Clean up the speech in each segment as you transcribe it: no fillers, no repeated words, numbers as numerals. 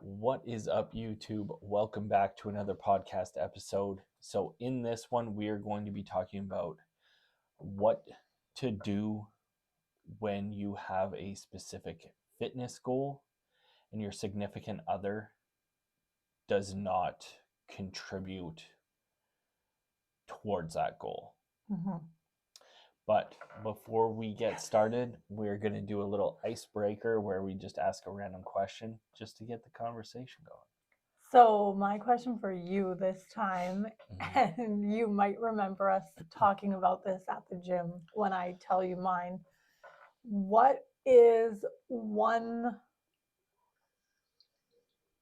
What is up, YouTube? Welcome back to another podcast episode. So, in this one, we are going to be talking about what to do when you have a specific fitness goal and your significant other does not contribute towards that goal. Mm-hmm. But before we get started, we're going to do a little icebreaker where we just ask a random question just to get the conversation going. So my question for you this time, Mhm. and you might remember us talking about this at the gym when I tell you mine. What is one,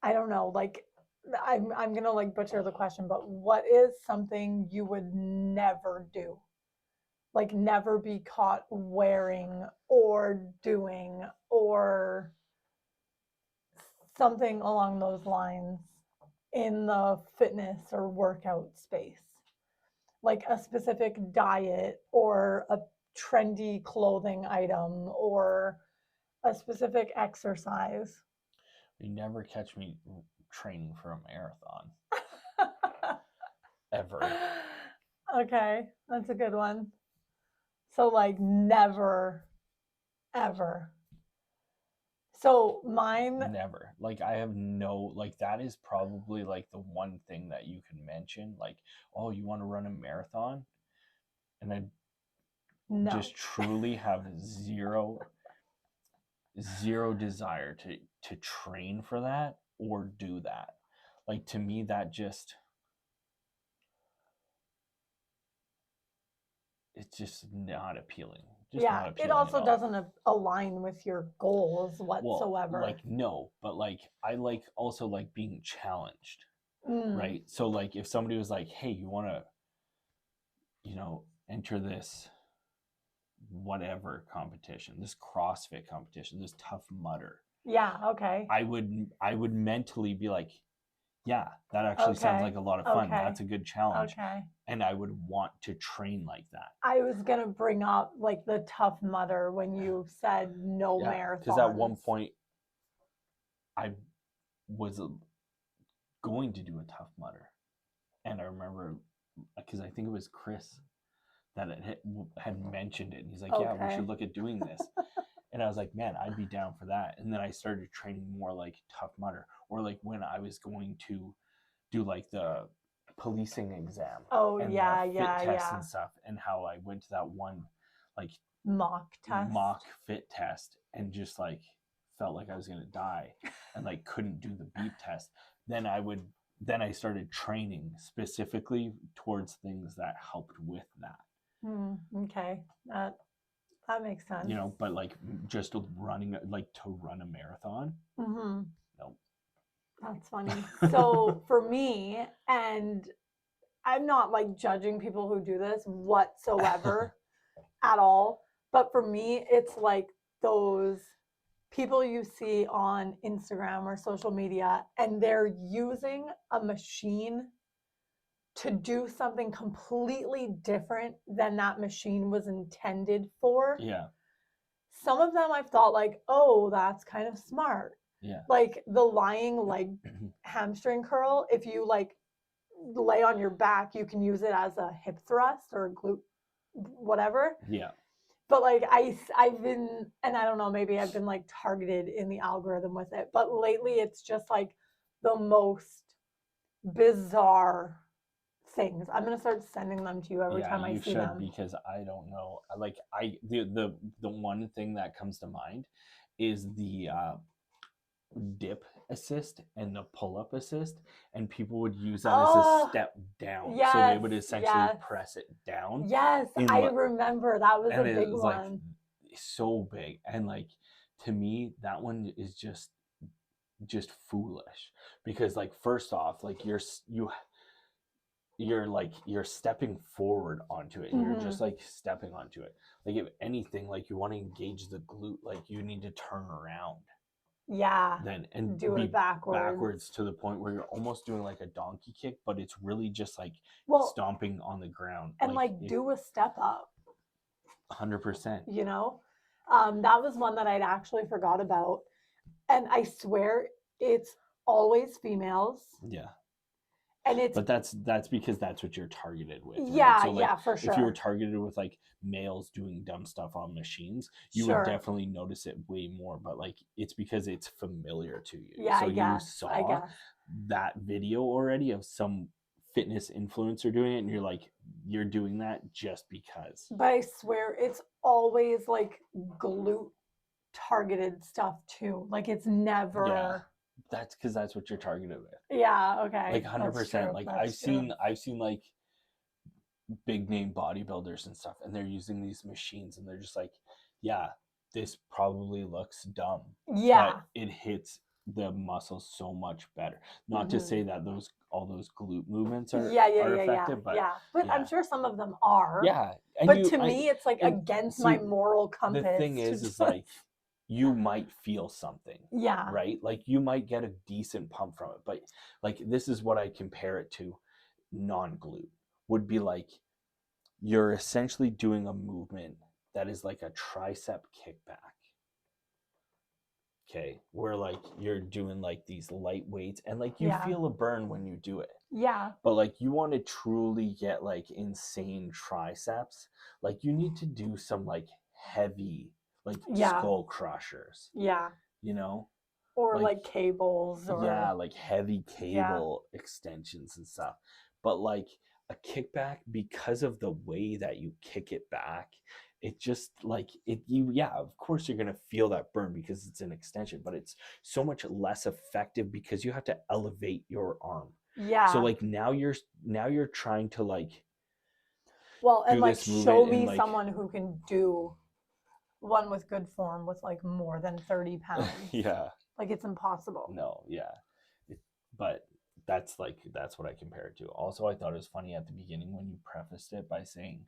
I don't know, like I'm gonna like butcher the question, but what is something you would never do? Like never be caught wearing or doing or something along those lines in the fitness or workout space, like a specific diet or a trendy clothing item or a specific exercise. You never catch me training for a marathon ever. Okay, that's a good one. So, like, never, ever. So, mine, Never. Like I have no like that is probably like the one thing that you can mention like, oh, you want to run a marathon? And I no. just truly have zero desire to train for that or do that. Like to me that just it's just not appealing. Just Yeah, not it appealing at also all. doesn't align with your goals Well, whatsoever. like no, but like I like also like being challenged, Mm, right? So like if somebody was like, "Hey, you want to, enter this whatever competition, this CrossFit competition, this Tough Mudder." yeah, okay. I would mentally be like, "Yeah, that actually sounds Okay. like a lot of fun. Okay. That's a good challenge." Okay. And I would want to train like that. I was gonna bring up like the Tough Mudder when you said no Yeah, because at one marathons. point I was going to do a Tough Mudder, and I remember because I think it was Chris that had mentioned it. And he's like, "Yeah, we Okay. should look at doing this." And I was like, "Man, I'd be down for that." And then I started training more like Tough Mudder, or like when I was going to do like the policing exam Oh and the yeah, fit yeah, tests yeah. and stuff, and how I went to that one like Mock mock test. fit test and just like felt like I was gonna die and like couldn't do the beep test. Then I started training specifically towards things that helped with that. Okay. That makes sense. But like just running like to run a marathon. Mm-hmm. No. That's funny. So for me, and I'm not like judging people who do this whatsoever at all, but for me, it's like those people you see on Instagram or social media, and they're using a machine to do something completely different than that machine was intended for. Yeah. Some of them I've thought, like, oh, that's kind of smart. Yeah. Like the lying leg hamstring curl, if you like lay on your back, you can use it as a hip thrust or a glute, whatever. Yeah. But like I've been, and I don't know, maybe I've been like targeted in the algorithm with it, but lately it's just like the most bizarre things. I'm gonna start sending them to you every Yeah, time I you see should, them. because I don't know. Like the one thing that comes to mind is the dip assist and the pull up assist, and people would use that as a Oh, step down. So they yes, would essentially yes, press it down yes. in I remember that was a and it big was like one. so big, and like to me that one is just foolish, because like first off, like you're stepping forward onto it, and you're Mm-hmm. just like stepping onto it. Like if anything, like you want to engage the glute, like you need to turn around Yeah, then and do be it backwards. backwards to the point where you're almost doing like a donkey kick, but it's really just like Well, stomping on the ground, and like do a step up, 100%. you know? That was one that I'd actually forgot about. And I swear it's always females. Yeah. And it's But that's because that's what you're targeted with, right? Yeah, So like, yeah, for sure. if you were targeted with like males doing dumb stuff on machines, you Sure. would definitely notice it way more. But like, it's because it's familiar to you. Yeah, So I you guess. saw that video already of some fitness influencer doing it, and you're like, you're doing that just because. But I swear it's always like glute targeted stuff too. Like it's never. Yeah. That's because that's what you're targeted with. Yeah, okay. Like 100%. Like I've seen like big name bodybuilders and stuff, and they're using these machines, and they're just like, yeah, this probably looks dumb. Yeah. But it hits the muscles so much better. Not to say that all those glute movements are effective, but but I'm sure some of them are. Yeah. But to me, it's like against my moral compass. The thing is like, you might feel something. Yeah. Right? Like you might get a decent pump from it. But like, this is what I compare it to. Non-glute would be like, you're essentially doing a movement that is like a tricep kickback. Okay, where like you're doing like these light weights, and like you feel a burn when you do it. Yeah. But like, you want to truly get like insane triceps, like you need to do some like heavy like skull crushers. Yeah. You know? Or like cables, or like heavy cable extensions and stuff. But like a kickback, because of the way that you kick it back, it just like of course you're gonna feel that burn because it's an extension, but it's so much less effective because you have to elevate your arm. Yeah. So like, now you're trying to like, and like show me like, someone who can do one with good form with like more than 30 pounds. Yeah. Like it's impossible. No, yeah. But that's what I compare it to. Also, I thought it was funny at the beginning when you prefaced it by saying,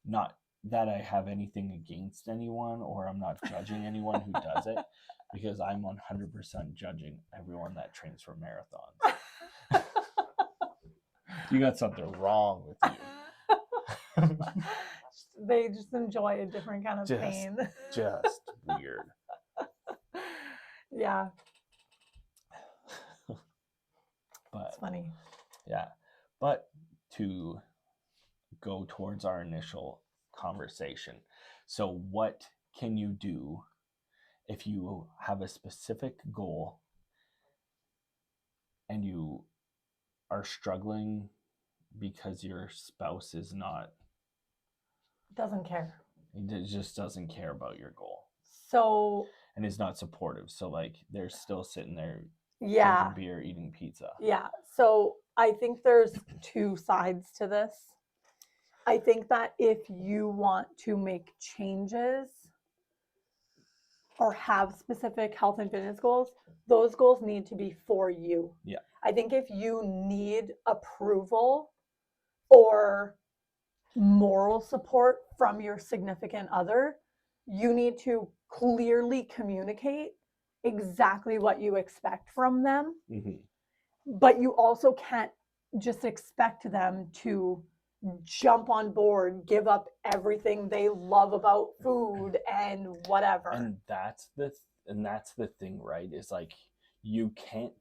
not that I have anything against anyone or I'm not judging anyone who does it, because I'm 100% judging everyone that trains for marathons. You got something wrong with you. They just enjoy a different kind of pain. Just weird. Yeah. But it's funny. Yeah. But to go towards our initial conversation. So what can you do if you have a specific goal and you are struggling because your spouse is not, doesn't care. It just doesn't care about your goal. So, and is not supportive. So like, they're still sitting there drinking beer, eating pizza. Yeah. So I think there's two sides to this. I think that if you want to make changes or have specific health and fitness goals, those goals need to be for you. Yeah. I think if you need approval or moral support from your significant other, you need to clearly communicate exactly what you expect from them. Mm-hmm. But you also can't just expect them to jump on board, give up everything they love about food and whatever. And that's the thing, right? Is like, you can't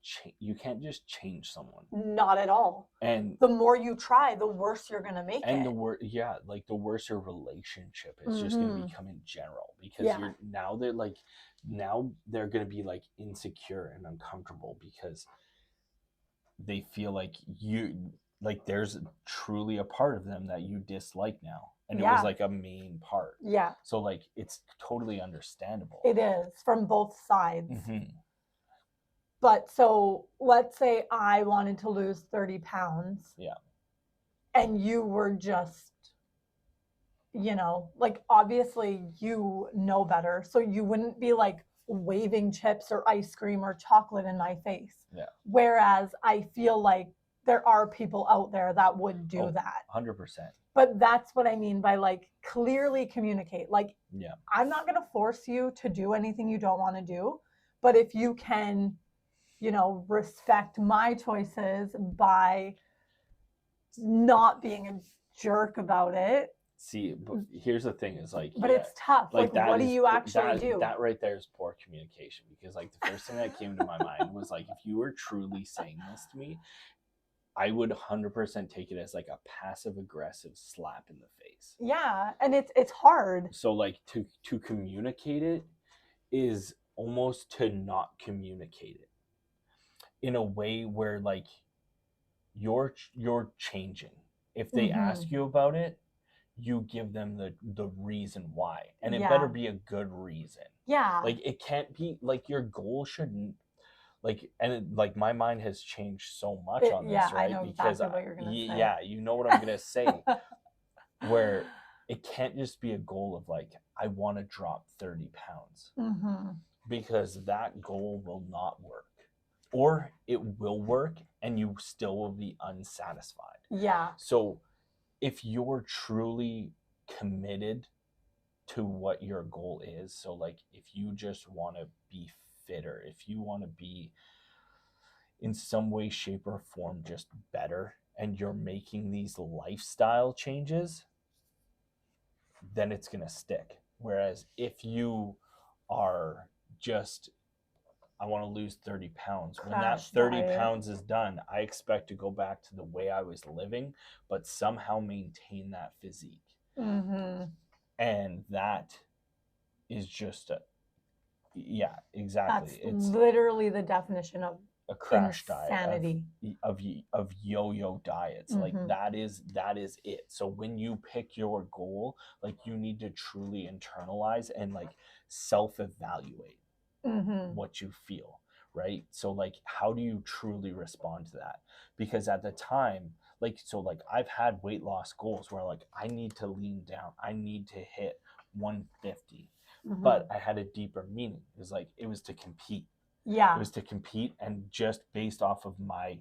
just change someone. Not at all. And the more you try, the worse you're gonna make it. And the worse your relationship is just gonna become in general, because now they're gonna be like insecure and uncomfortable because they feel like there's truly a part of them that you dislike now, and it was like a main part. Yeah. So like, it's totally understandable. It is, from both sides. Mm-hmm. But so let's say I wanted to lose 30 pounds. Yeah. And you were just, like, obviously you know better. So you wouldn't be like waving chips or ice cream or chocolate in my face. Yeah. Whereas I feel like there are people out there that would do that. 100%. But that's what I mean by like, clearly communicate. Like, yeah, I'm not going to force you to do anything you don't want to do. But if you can, respect my choices by not being a jerk about it. See, but here's the thing: is like, but it's tough. Like that what do is you actually do? That right there is poor communication. Because like the first thing that came to my mind was like, if you were truly saying this to me, I would 100% take it as like a passive aggressive slap in the face. Yeah, and it's hard. So like to communicate it is almost to not communicate it in a way where like you're changing. If they ask you about it, you give them the reason why, and it better be a good reason. Yeah, Like it can't be like your goal shouldn't like, and it, like my mind has changed so much on this, yeah, right? I know Because exactly what you're gonna say. yeah, you know what I'm gonna say. Where it can't just be a goal of like, I want to drop 30 pounds, because that goal will not work, or it will work and you still will be unsatisfied. Yeah. So if you're truly committed to what your goal is, so like if you just want to be fitter, if you want to be in some way, shape, or form just better, and you're making these lifestyle changes, then it's going to stick. Whereas if you are just, I want to lose 30 pounds. When that 30 pounds is done, I expect to go back to the way I was living, but somehow maintain that physique. And that is just yeah, exactly. That's it's literally the definition of a crash insanity. diet of yo-yo diets. Like that is it. So when you pick your goal, like you need to truly internalize and like self-evaluate what you feel, right? So like how do you truly respond to that? Because at the time, like, so like I've had weight loss goals where like I need to lean down, I need to hit 150, but I had a deeper meaning. It was like, it was to compete. Yeah. It was to compete, and just based off of my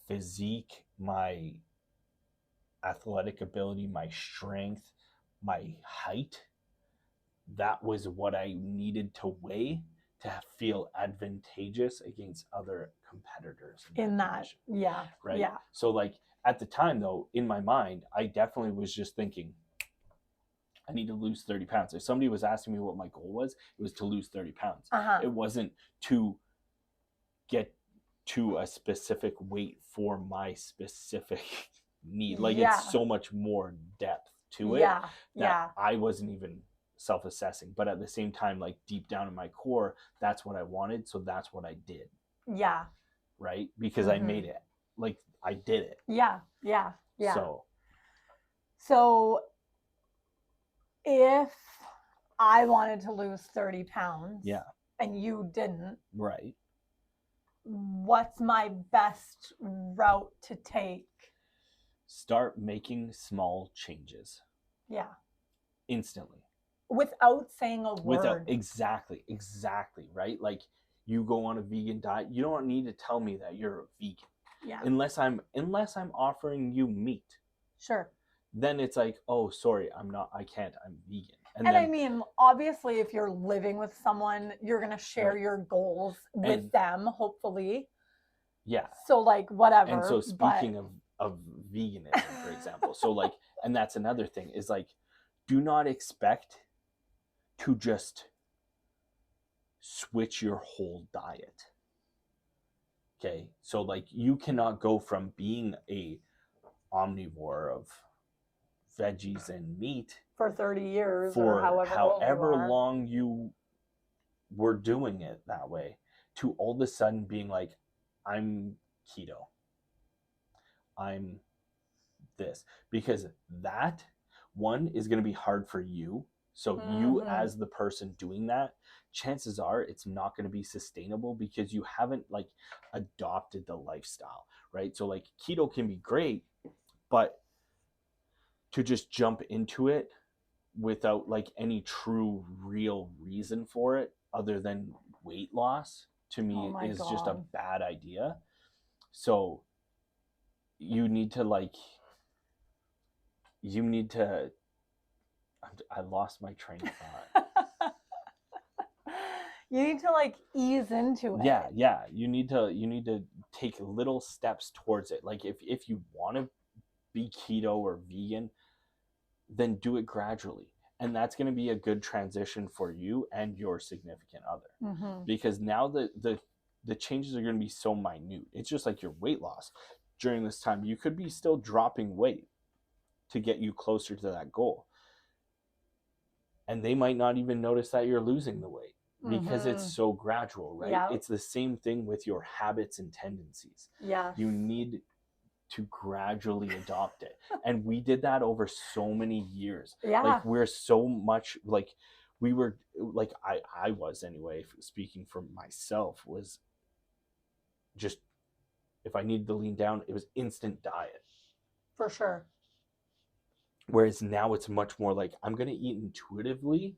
physique, my athletic ability, my strength, my height, that was what I needed to weigh to feel advantageous against other competitors in that. Yeah. Right. Yeah. So like at the time though, in my mind, I definitely was just thinking, I need to lose 30 pounds. If somebody was asking me what my goal was, it was to lose 30 pounds. It wasn't to get to a specific weight for my specific need. Like it's so much more depth to it that I wasn't even self-assessing. But at the same time, like deep down in my core, that's what I wanted. So that's what I did. Yeah. Right? Because I made it. Like I did it. Yeah. Yeah. Yeah. So if I wanted to lose 30 pounds and you didn't, right, what's my best route to take? Start making small changes. Yeah. Instantly. Without saying a word. Exactly, right? Like you go on a vegan diet, you don't need to tell me that you're a vegan. Yeah. Unless I'm offering you meat. Sure. Then it's like, oh, sorry, I can't, I'm vegan. And then, I mean, obviously, if you're living with someone, you're going to share your goals with them, hopefully. Yeah. So, like, whatever. And so, speaking of veganism, for example, so, like, and that's another thing, is, like, do not expect to just switch your whole diet. Okay? So, like, you cannot go from being a omnivore of veggies and meat for 30 years for or however long you were doing it that way, to all of a sudden being like, I'm keto, I'm this, because that one is going to be hard for you. So you as the person doing that, chances are it's not going to be sustainable because you haven't like adopted the lifestyle, right? So like keto can be great, but to just jump into it without like any true real reason for it other than weight loss, to me is just a bad idea. So you need to I lost my train of thought. You need to like ease into it. Yeah, you need to take little steps towards it. Like if you want to be keto or vegan, then do it gradually. And that's going to be a good transition for you and your significant other. Because now the changes are going to be so minute. It's just like your weight loss. During this time, you could be still dropping weight to get you closer to that goal. And they might not even notice that you're losing the weight because it's so gradual, right? Yeah. It's the same thing with your habits and tendencies. Yeah. You need to gradually adopt it. And we did that over so many years. Yeah. Like we're so much like we were like I was anyway, speaking for myself, was just if I needed to lean down, it was instant diet. For sure. Whereas now it's much more like I'm going to eat intuitively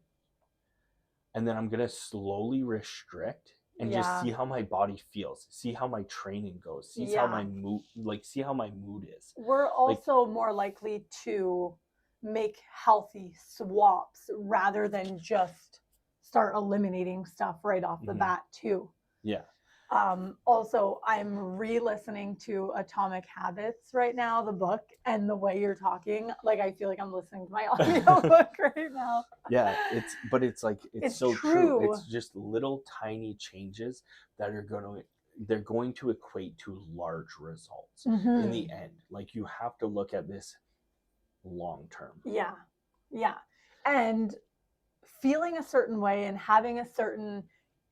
and then I'm going to slowly restrict and just see how my body feels, see how my training goes, see how my mood, see how my mood is. We're also more likely to make healthy swaps rather than just start eliminating stuff right off the bat too. Yeah. Also, I'm re-listening to Atomic Habits right now, the book, and the way you're talking, like I feel like I'm listening to my audio book right now. Yeah, it's so true. It's just little tiny changes that are going to equate to large results in the end. Like you have to look at this long term. Yeah. Yeah. And feeling a certain way and having a certain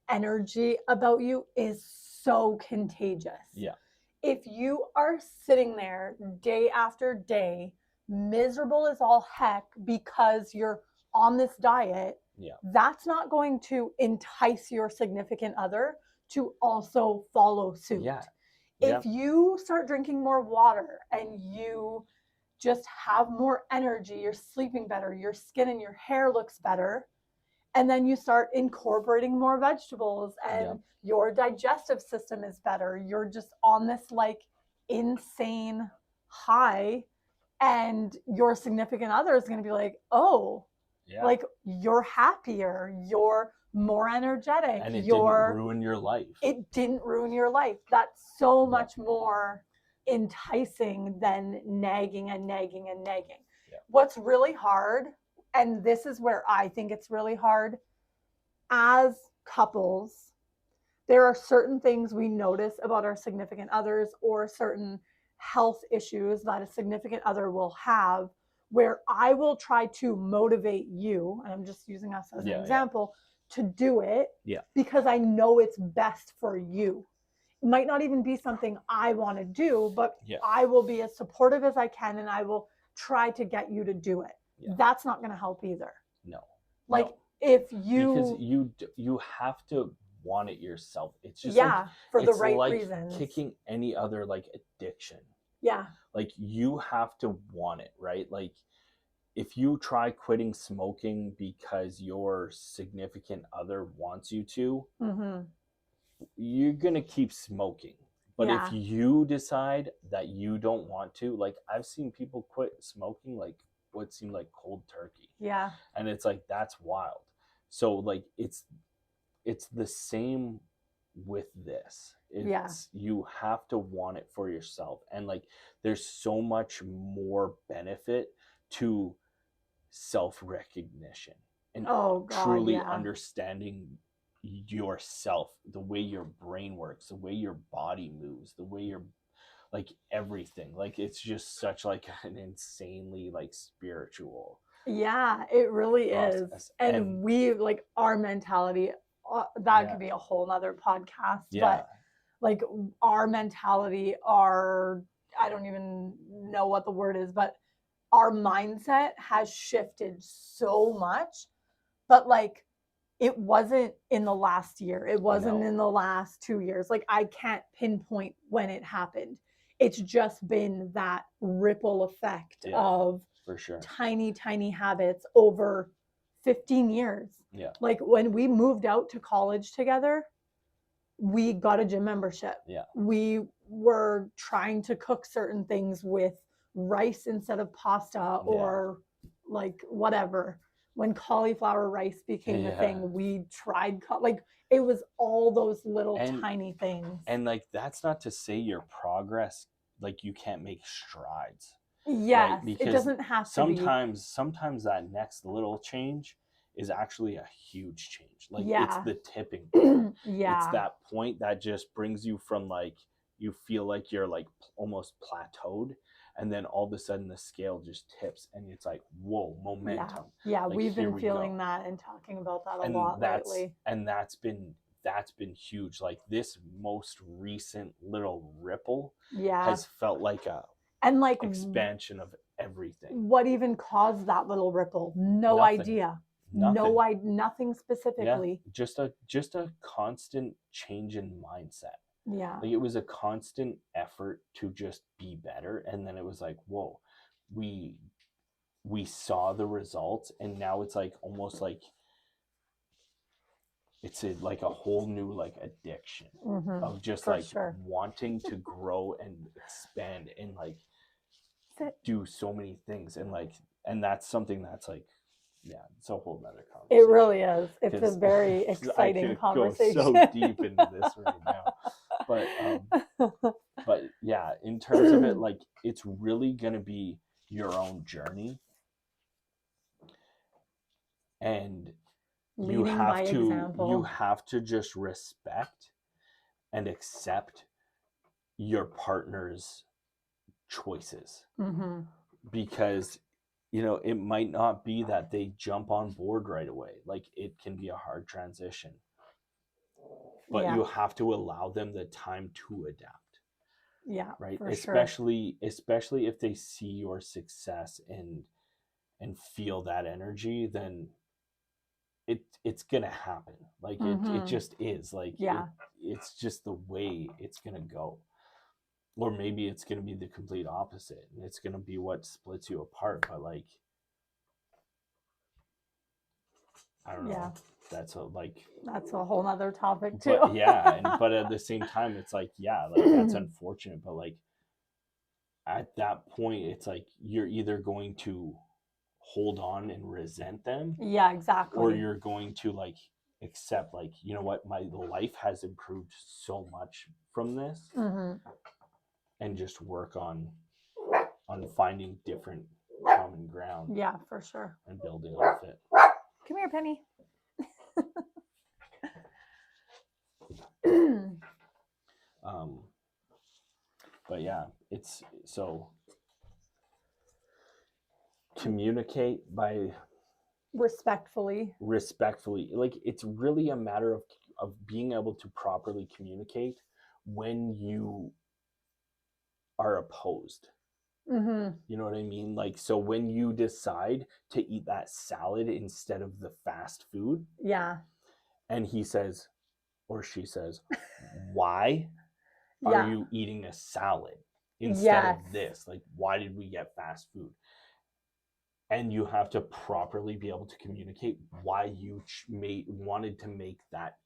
energy about you is so contagious. Yeah. If you are sitting there day after day, miserable as all heck because you're on this diet, that's not going to entice your significant other to also follow suit. Yeah. If you start drinking more water and you just have more energy, you're sleeping better, your skin and your hair looks better, and then you start incorporating more vegetables and your digestive system is better. You're just on this like insane high, and your significant other is going to be like, oh, like you're happier, you're more energetic. And it didn't ruin your life. It didn't ruin your life. That's so much more enticing than nagging and nagging and nagging. What's really hard, and this is where I think it's really hard, as couples, there are certain things we notice about our significant others or certain health issues that a significant other will have where I will try to motivate you, and I'm just using us as an example, to do it because I know it's best for you. It might not even be something I want to do, but I will be as supportive as I can and I will try to get you to do it. That's not going to help either. No. Like if you, because you have to want it yourself. It's just for the right reasons. Kicking any other like addiction. Yeah. Like you have to want it, right? Like if you try quitting smoking because your significant other wants you to, you're going to keep smoking. But if you decide that you don't want to, like I've seen people quit smoking like what seemed like cold turkey. Yeah. And it's like, that's wild. So like it's the same with this. You have to want it for yourself. And like there's so much more benefit to self-recognition and truly understanding yourself, the way your brain works, the way your body moves, the way your like everything. Like it's just such like an insanely like spiritual it really process. Is. And we like our mentality, that could be a whole nother podcast, but like our mentality, I don't even know what the word is, but our mindset has shifted so much. But like it wasn't in the last year, it wasn't in the last 2 years. Like I can't pinpoint when it happened. It's just been that ripple effect of for sure tiny habits over 15 years. Like when we moved out to college together, we got a gym membership. We were trying to cook certain things with rice instead of pasta or like whatever. When cauliflower rice became a thing, we tried like it was all those little tiny things. And like that's not to say your progress, like you can't make strides. Yes, right? it Because doesn't have to be. sometimes that next little change is actually a huge change. Like it's Yeah. the tipping point. It's Yeah. that point that just brings you from like you feel like you're like almost plateaued, and then all of a sudden the scale just tips and it's like, whoa, Yeah. momentum. Yeah, Like we've here been we feeling go. that and talking about that a And lot lately. that's been huge. Like this most recent little ripple Yeah. has felt like a And like expansion of everything. what even caused that little ripple? No Nothing. idea. Nothing. Nothing Yeah, specifically. just a constant change in mindset. Yeah. Like it was a constant effort to just be better, and then it was like, whoa, we saw the results, and now it's like almost like it's like a whole new like addiction of just For like sure. wanting to grow and expand and like do so many things, and that's something that's like, yeah, it's a whole nother It conversation. really is. It's a 'Cause very I exciting could conversation. go so deep into this right now. But yeah, in terms of it, like it's really gonna be your own journey, and you Leading by example. have to just respect and accept your partner's choices, because it might not be that they jump on board right away. Like it can be a hard transition, but Yeah. you have to allow them the time to adapt. Yeah, Right, for especially if they see your success and feel that energy, then it's gonna happen. Like it just is. Like Yeah. it's just the way it's gonna go. Or maybe it's gonna be the complete opposite, and it's gonna be what splits you apart. But like, I don't know. Yeah. That's a whole nother topic too. but yeah, but at the same time, it's like, yeah, like that's unfortunate. But like at that point, it's like you're either going to hold on and resent them, Yeah, or exactly. you're going to like accept, like, you know what, my life has improved so much from this, and just work on finding different common ground Yeah, for sure. and building off it. Come here, Penny. But yeah, it's so communicate by Respectfully. Like it's really a matter of being able to properly communicate when you are opposed. You know what I mean? Like, so when you decide to eat that salad instead of the fast food, Yeah. and he says, or she says, why are Yeah. you eating a salad instead Yes. of this? Like, why did we get fast food? And you have to properly be able to communicate why you wanted to make that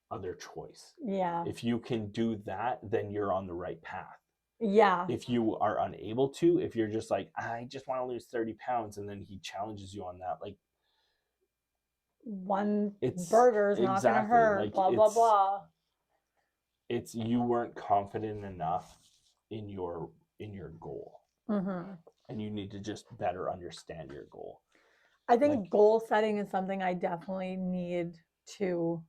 other choice. Yeah. If you can do that, then you're on the right path. Yeah. If you are unable to, if you're just like, I just want to lose 30 pounds, and then he challenges you on that, like, one it's burger is not gonna hurt, like blah blah blah. It's you weren't confident enough in your goal, and you need to just better understand your goal. I think goal setting is something I definitely need to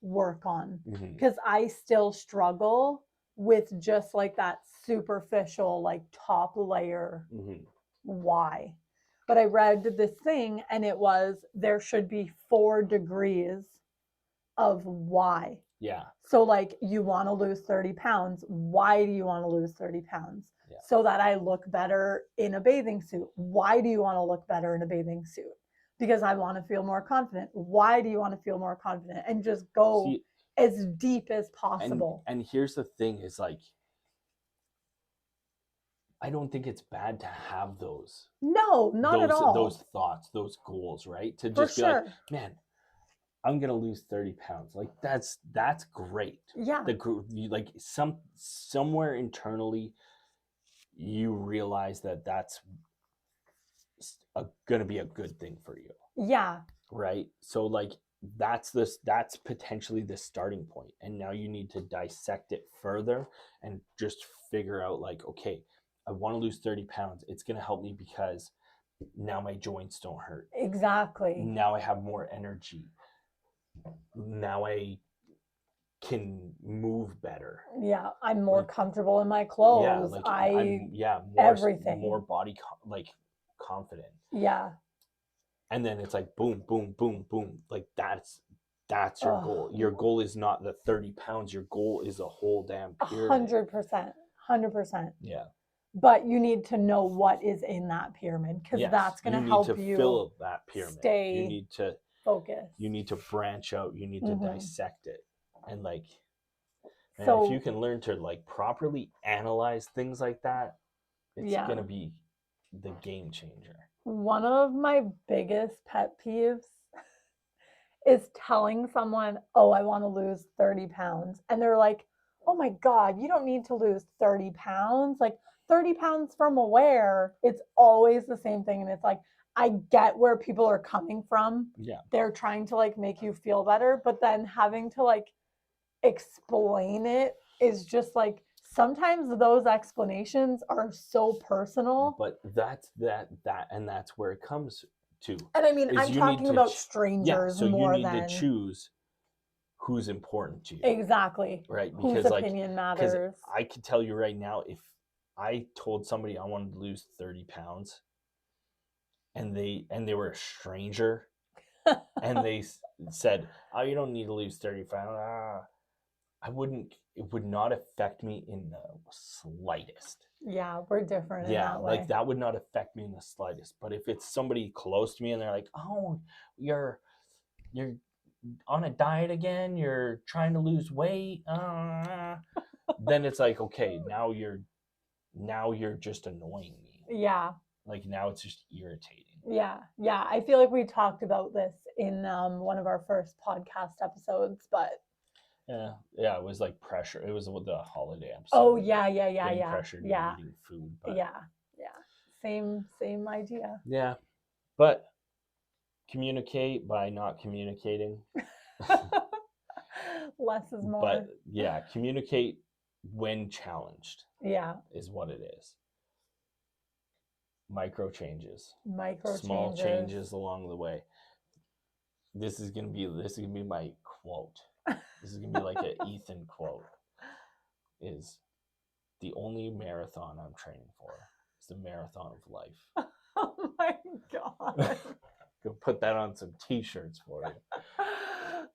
work on, because I still struggle with just like that superficial, like top layer why. But I read this thing and it was there should be 4 degrees of why. Yeah. So like you want to lose 30 pounds. Why do you want to lose 30 pounds? Yeah. So that I look better in a bathing suit. Why do you want to look better in a bathing suit? Because I want to feel more confident. Why do you want to feel more confident? And just go as deep as possible. And here's the thing is like, I don't think it's bad to have those. No, not at all. Those thoughts, those goals, right? To just be like, man, I'm gonna lose 30 pounds. Like that's great. Yeah. Like somewhere internally, you realize that that's gonna be a good thing for you. Yeah. Right. So like that's potentially the starting point, and now you need to dissect it further and just figure out like, okay, I want to lose 30 pounds. It's going to help me because now my joints don't hurt. Exactly. Now I have more energy. Now I can move better. Yeah, I'm more comfortable in my clothes. I'm everything. more body confident. Yeah. And then it's like boom, boom, boom, boom. Like that's your goal. Your goal is not the 30 pounds. Your goal is a whole damn pyramid. 100%. Yeah. But you need to know what is in that pyramid, because that's going to help you fill that pyramid. Stay you need to focus. You need to branch out. You need to dissect it. And like, man, so if you can learn to like properly analyze things like that, it's going to be the game changer. One of my biggest pet peeves is telling someone, oh, I want to lose 30 pounds. And they're like, oh my God, you don't need to lose 30 pounds. Like 30 pounds from where? It's always the same thing. And it's like, I get where people are coming from. Yeah. They're trying to like make you feel better, but then having to like explain it is just like, sometimes those explanations are so personal. But that's where it comes to. And I mean, I'm talking about strangers more than. So you need to choose who's important to you. Exactly. Right? Because whose opinion matters. Because I could tell you right now, if I told somebody I wanted to lose 30 pounds and they were a stranger and they said, oh, you don't need to lose 30 pounds. It would not affect me in the slightest. Yeah, we're different. Yeah, in that way. like that would not affect me in the slightest. But if it's somebody close to me and they're like, oh, you're on a diet again, you're trying to lose weight, then it's like, okay, now you're just annoying me. Yeah. Like now it's just irritating. Yeah. I feel like we talked about this in one of our first podcast episodes, but yeah, it was like pressure. It was the holiday episode. Oh yeah. Pressured into eating food. But yeah. Same idea. Yeah, but communicate by not communicating. Less is more. But yeah, communicate when challenged. Yeah, is what it is. Micro changes. Micro Small changes along the way. This is gonna be my quote. This is gonna be like an Ethan quote. Is the only marathon I'm training for is the marathon of life. Oh my God. Go put that on some t-shirts for you.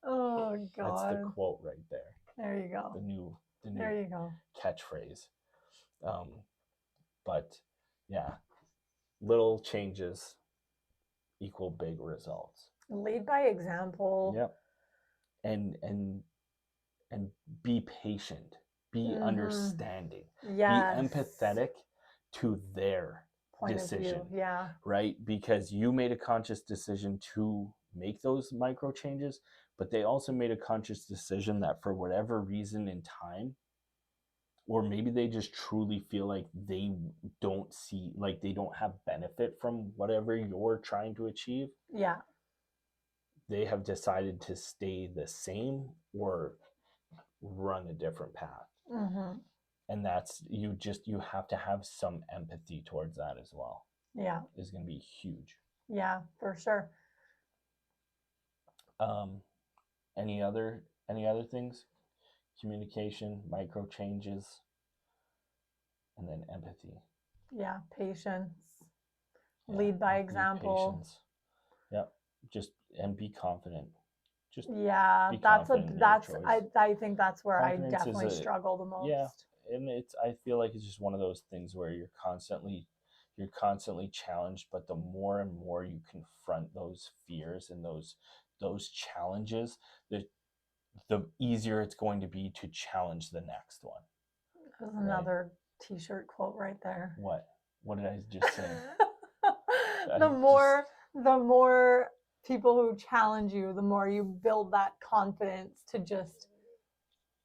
Oh God. That's the quote right there. There you go. The new there you go. catchphrase. But yeah, little changes equal big results. Lead by example. Yep. And be patient. Be understanding. Yes. Be empathetic to their point decision. Of view. Yeah. Right? Because you made a conscious decision to make those micro changes, but they also made a conscious decision that for whatever reason in time, or maybe they just truly feel like they don't have benefit from whatever you're trying to achieve. Yeah. They have decided to stay the same or run a different path. Mm-hmm. And that's, you have to have some empathy towards that as well. Yeah. Is going to be huge. Yeah, for sure. Any other things? Communication, micro changes, and then empathy. Yeah, patience. Lead by example. Patience. Yep. And be confident. I think that's where I definitely struggle the most. Yeah, and I feel like it's just one of those things where you're constantly challenged, but the more and more you confront those fears and those challenges, the easier it's going to be to challenge the next one. There's another t-shirt quote right there. What did I just say? The more people who challenge you, the more you build that confidence to just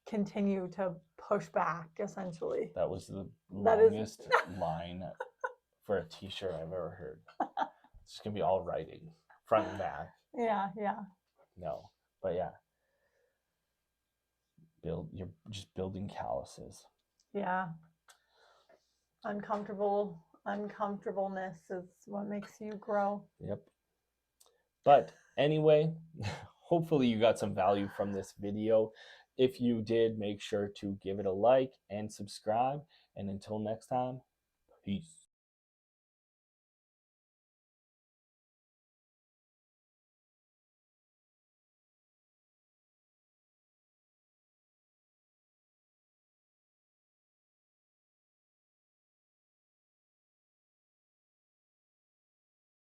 continue to push back, essentially. That was the longest line for a t-shirt I've ever heard. It's just gonna be all writing, front and back. Yeah. No, but yeah. You're just building calluses. Yeah. Uncomfortableness is what makes you grow. Yep. But anyway, hopefully you got some value from this video. If you did, make sure to give it a like and subscribe. And until next time, peace.